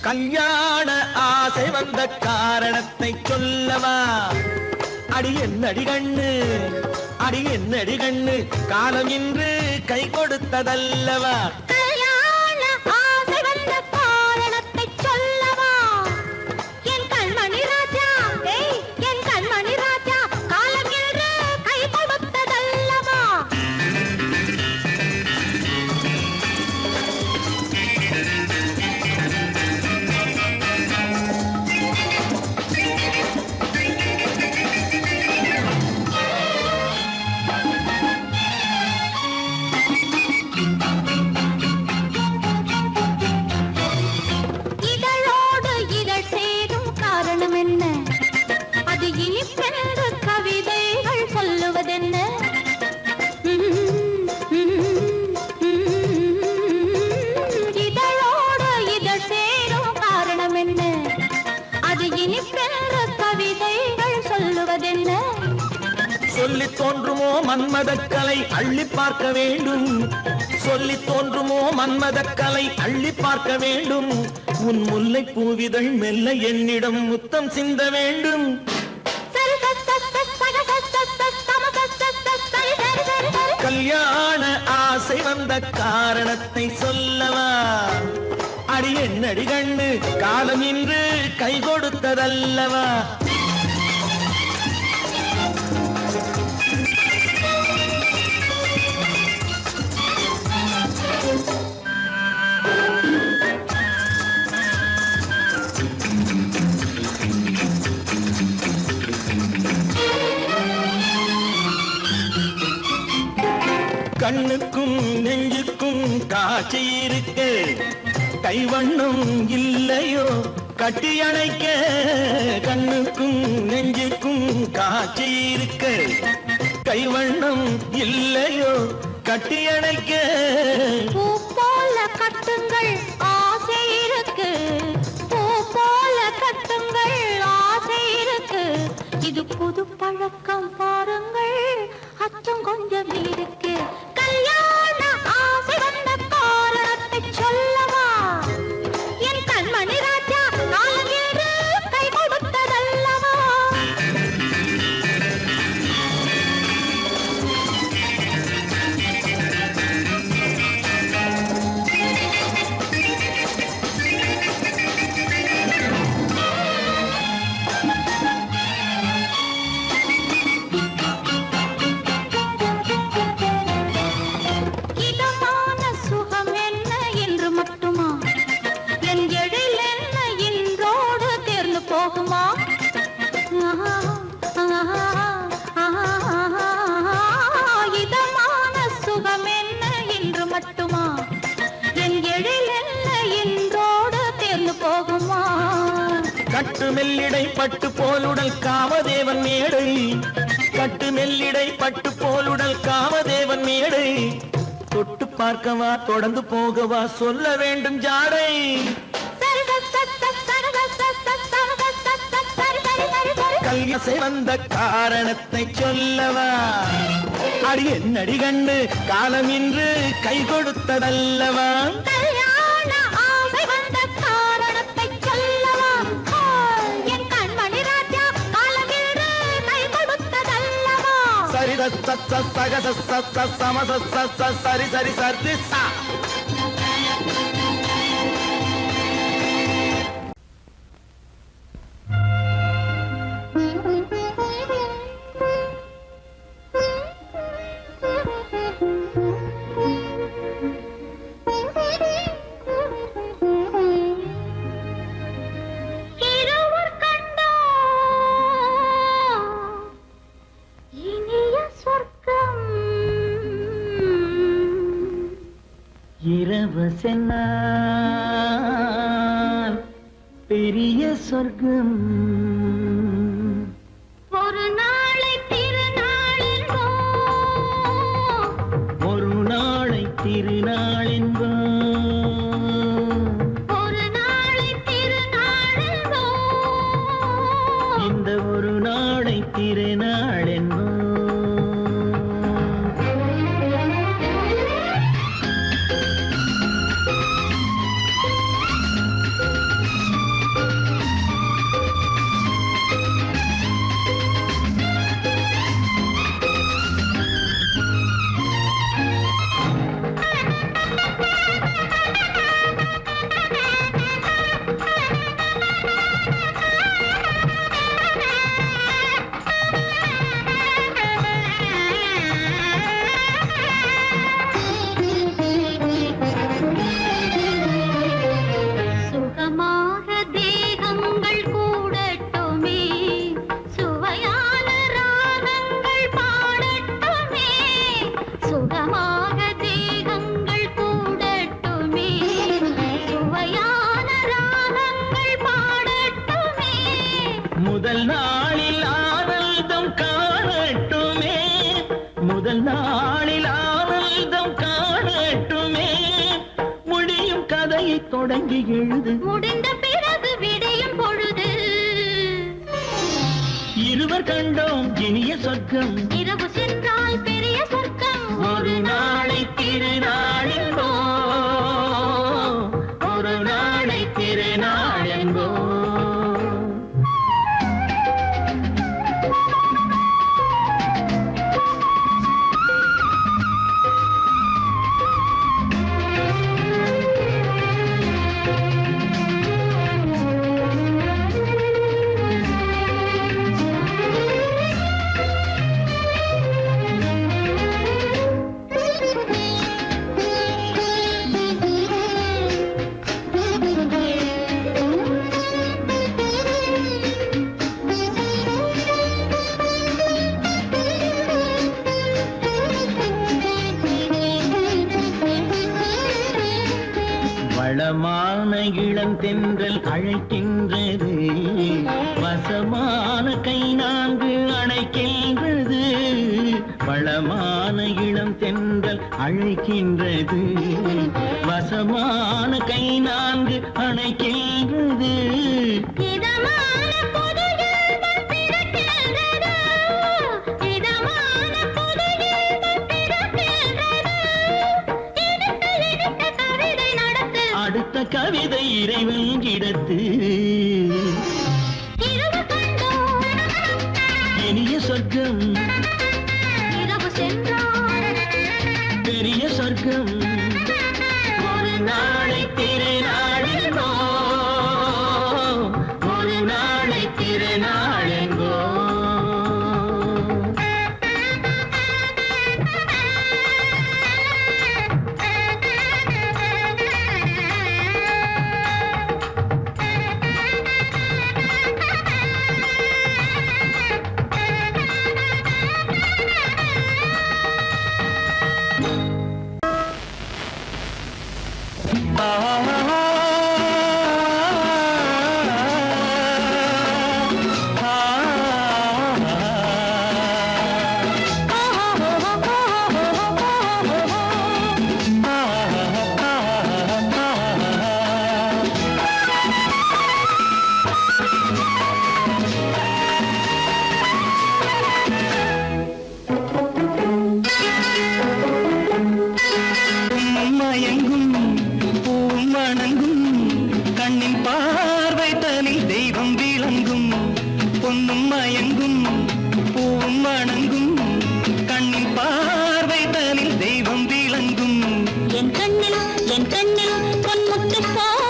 கல்யாண ஆசை வந்த காரணத்தை சொல்லவா அடி என்னடி கண்ணு காலம் இன்று கை கொடுத்ததல்லவா தோன்றுமோ மன்மதக்கலை அள்ளி பார்க்க வேண்டும், சொல்லி தோன்றுமோ மன்மதக்கலை அள்ளி பார்க்க வேண்டும். உன் முல்லை பூவிதழ் மெல்ல என்னிடம் முத்தம் சிந்த வேண்டும். கல்யாண ஆசை வந்த காரணத்தை சொல்லவா? அடி என்னடி கண்ணு காலம் இன்று கை கொடுத்ததல்லவா? கண்ணுக்கும் நெஞ்சுக்கும் காட்சி இருக்கு, கைவண்ணம் இல்லையோ கட்டி அணைக்க. கண்ணுக்கும் நெஞ்சுக்கும் காட்சி இருக்கு, கைவண்ணம் இல்லையோ கட்டி அணைக்க. பூ போல கட்டுங்கள் ஆசை இருக்கு, பூ போல கட்டுங்கள் ஆசை இருக்கு. இது புது பழக்கம் பாருங்கள், அச்சம் கொஞ்சம் இருக்கு. கல்யாண ஆசை வந்த காரணத்தை சொல்லவா? என் கண்மணி ராஜா காலம் என்று கை கொடுத்ததல்லவா? இதமான சுகம் என்ன என்று மட்டுமா? என் எழில் என்ன இன்றோடு தேர்ந்து போகுமா? இதமான சுகம் என்ன என்று மட்டுமா? என் எழில் என்ன இன்றோடு தேர்ந்து போகுமா? கட்டு மெல்லிடை பட்டு போலுடல் காமதேவன் மேடை, கட்டு மெல்லிடை பட்டு போலுடல் காமதேவன் மேடை. தொட்டு பார்க்கவா தொடர்ந்து போகவா சொல்ல வேண்டும் ஜாடை. கல்யாசை வந்த காரணத்தை சொல்லவா? அடி என்னடி கண்டு காலம் இன்று கை கொடுத்ததல்லவா? கல்யாண ஆசை வந்த காரணத்தை சொல்லவா? என் கண்மணி ராஜா காலம் என்று கை கொடுத்ததல்லவா? சரி சக சம சரி சரி சரி சா. இருவர் கண்டோ இனிய சொர்க்கம். இரவு சென்னால் பெரிய சொர்க்கம். ஒரு நாளை திருநாள் ஒரு நாளை திருநாள் என்போம், ஒரு நாளை திருநாள் இந்த ஒரு நாளை திருநாள் என்போம். சுகமாக தேகங்கள் கூடட்டுமே, சுவையான ராகங்கள் பாடட்டுமே. சுகமாக தேகங்கள் கூடட்டுமே, சுவையான ராகங்கள் பாடட்டுமே. முதல் நாளில் ஆனந்தம் காணட்டுமே, முதல் நாளில் ஆனந்தம் காணட்டுமே. முடியும் கதையை தொடங்கி எழுது, முடிந்த பிறகு விடையும் பொழுது. இருவர் கண்டோம் இனிய சொர்க்கம் இரவு சென்றால் பெரிய சொர்க்கம் ஒரு நாளை திருநாளெங்கோ ஒரு நாளை திருநாளெங்கோ வளமான இளம் தென்றல் அழைக்கின்றது வசமான கை நான்கு அணைக்கின்றது வளமான இளம் தென்றல் அழைக்கின்றது வசமான கை நான்கு அணைக்கின்றது இதமான புது இன்பம் பிறக்கின்றது இதமான புது இன்பம் பிறக்கின்றது இனிக்க கவிதை நடத்து அடுத்த கவிதை இறைவன் இடத்து இரவு கண்டோம் இனிய சொர்க்கம் இரவு சென்றால் பெரிய சொர்க்கம் ஒரு நாளை திருநாளெங்கோ ஒரு நாளை திருநாளெங்கோ மயங்கும் பூமணங்கும் கண்ணின் பார்வை தனில் தெய்வம் விளங்கும் பொன்னும் மயங்கும் பூவும் வணங்கும் கண்ணின் பார்வை தனில் தெய்வம் விளங்கும் என் கண்ணில் பொன்முத்து போல்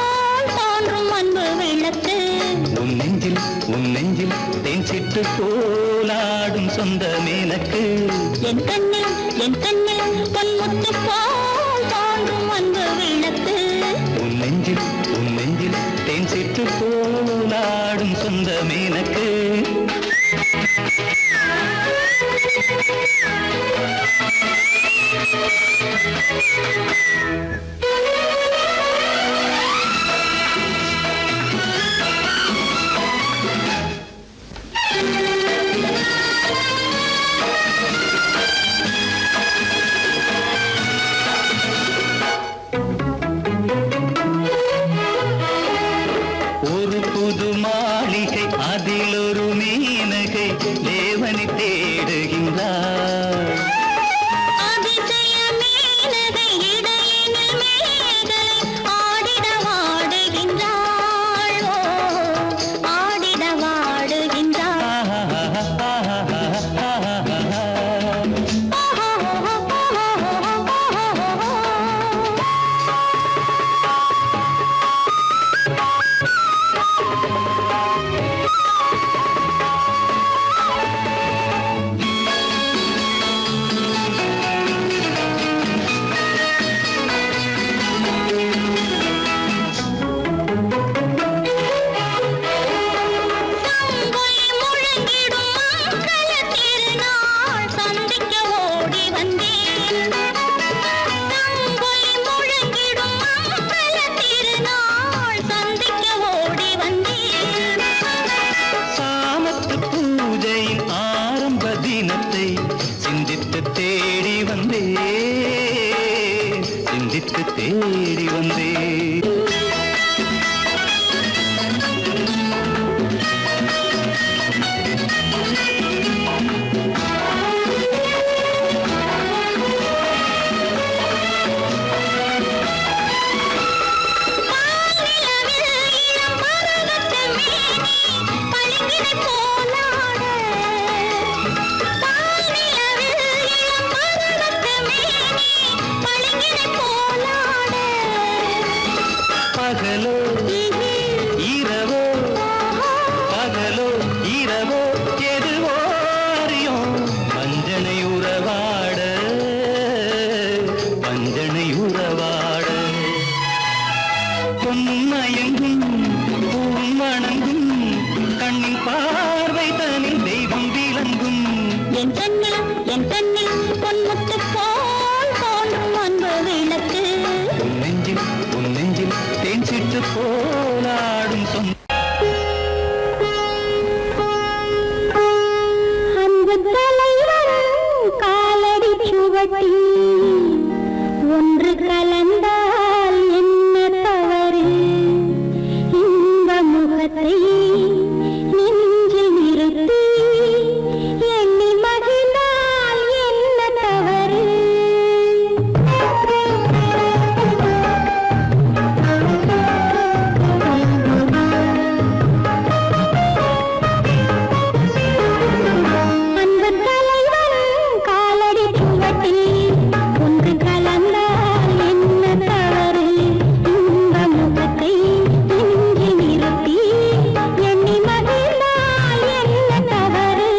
தோன்றும் அன்பு விளக்கு உன் நெஞ்சில் தேன் சிட்டு போலாடும் சொந்த மேலக்கு என் கண்ணில் பொன்முத்து போல் தோன்றும் அன்பு விளக்கு உன் நெஞ்சில் தேன் சிட்டு போலாடும் சொந்த மேலக்கு ஒரு புது மாளிகை அதில் ஒரு மீனகை தேவனை தேடுகின்றார் அதிசய மேனகை இடையினில் மேகலை ஆடிட வாடுகின்றாள் ஓ, ஆடிட வாடுகின்றாள் சங்கொலி முழங்கிடும் மங்கள திருநாள் சந்திக்க ஓடி வந்தேன் சங்கொலி முழங்கிடும் மங்கள திருநாள் சந்திக்க ஓடி வந்தேன் சாமத்து பூஜையின் ஆரம்ப தினத்தை சிந்தித்து தேடி வந்தேன் பகலோ இரவோ பகலோ இரவோ எதுவோ அறியும் வஞ்சனை உறவாட வஞ்சனை உறவாட பொன்மயங்கும் பூமணங்கும் கண்ணின் பார்வை தனில் தெய்வம் விளங்கும் என் கண்ணில் பொன்முத்து போல் தோன்றும் அன்பு விளக்கு உன் நெஞ்சில் தேன் சிட்டு போலாடும் சொந்த அன்பு தலைவரும் காலடி சுவடி ஒன்று கலந்தால் என்ன தவறு இந்த முகத்தை நெஞ்சில் நிறுத்தி எண்ணி மகிழ்ந்தால் என்ன தவறு அன்பு தலைவரும் காலடி சுவடி ஒன்று கலந்தால் என்ன தவறு இந்த முகத்தை நெஞ்சில் நிறுத்தி எண்ணி மகிழ்ந்தால் என்ன தவறு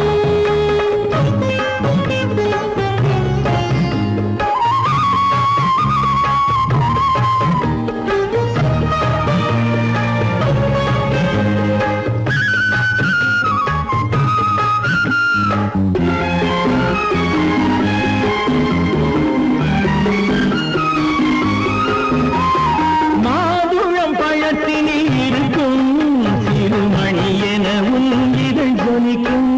மாதுளம் பழத்தினில் இருக்கும் சிறுமணி என உன் இதழ் ஜொலிக்கும்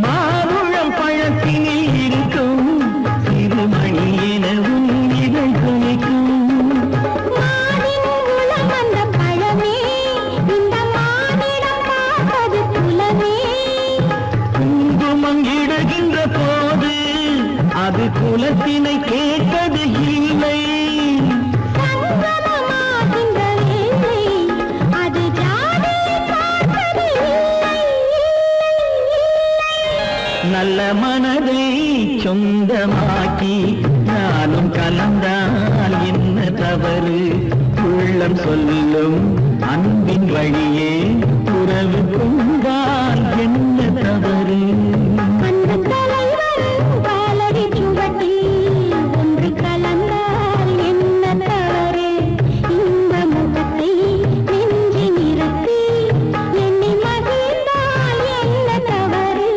மாதுளம் பழத்தினில் இருக்கும் சிறுமணி என உன் இதழ் ஜொலிக்கும் மானின் உளம் அந்த பழமே இந்த மானிடம் பார்ப்பது குலமே குங்குமம் இடுகின்ற போது அது குலத்தினை கேட்பது இல்லை சங்கமமாகின்ற வேளை அது ஜாதியை பார்ப்பது இல்லை நல்ல மனதை சொந்தமாக்கி நானும் கலந்தால் என்ன தவறு உள்ளம் சொல்லும் அன்பின் வழியே உறவு கொண்டால் என்ன தவறு அன்பு தலைவரும் காலடி சுவடி ஒன்று கலந்தால் என்ன தவறு இந்த முகத்தை நெஞ்சில் நிறுத்தி எண்ணி மகிழ்ந்தால் என்ன தவறு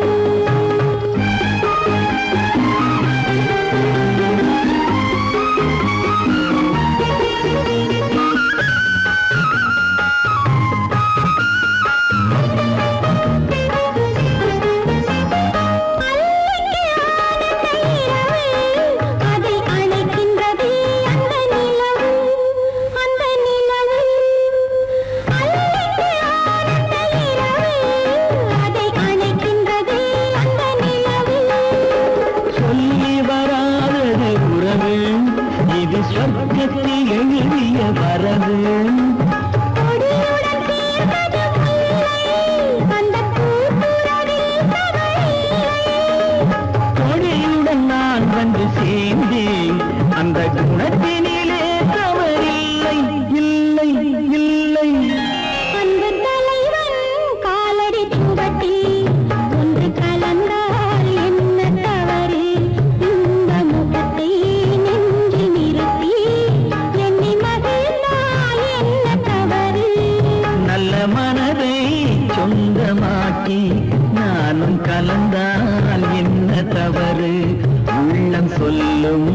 அதை அணைக்கின்றது அந்த நிலவு அந்த நிலவு அல்லைக்கு ஆனந்த இரவு அதை அணைக்கின்றது அந்த நிலவு சொல்லி வராதது உறவு இது சொர்க்கத்தில் எழுதிய வரவு கொடியுடன் சேர்ந்தது முல்லை அந்த பூத்துறவில் தவறில்லை கொடியுடன் நான் வந்து சேர்ந்தேன் அந்த குணத்தினிலே தவறில்லை இல்லை இல்லை அன்பு தலைவன் காலடி சுவடி ஒன்று கலந்தால் என்ன தவறு இந்த முகத்தை நெஞ்சில் நிறுத்தி எண்ணி மகிழ்ந்தால் என்ன தவறு நல்ல மனதை சொந்தமாக்கி நானும் கலந்தால் என்ன தவறு உள்ளம் சொல்லும்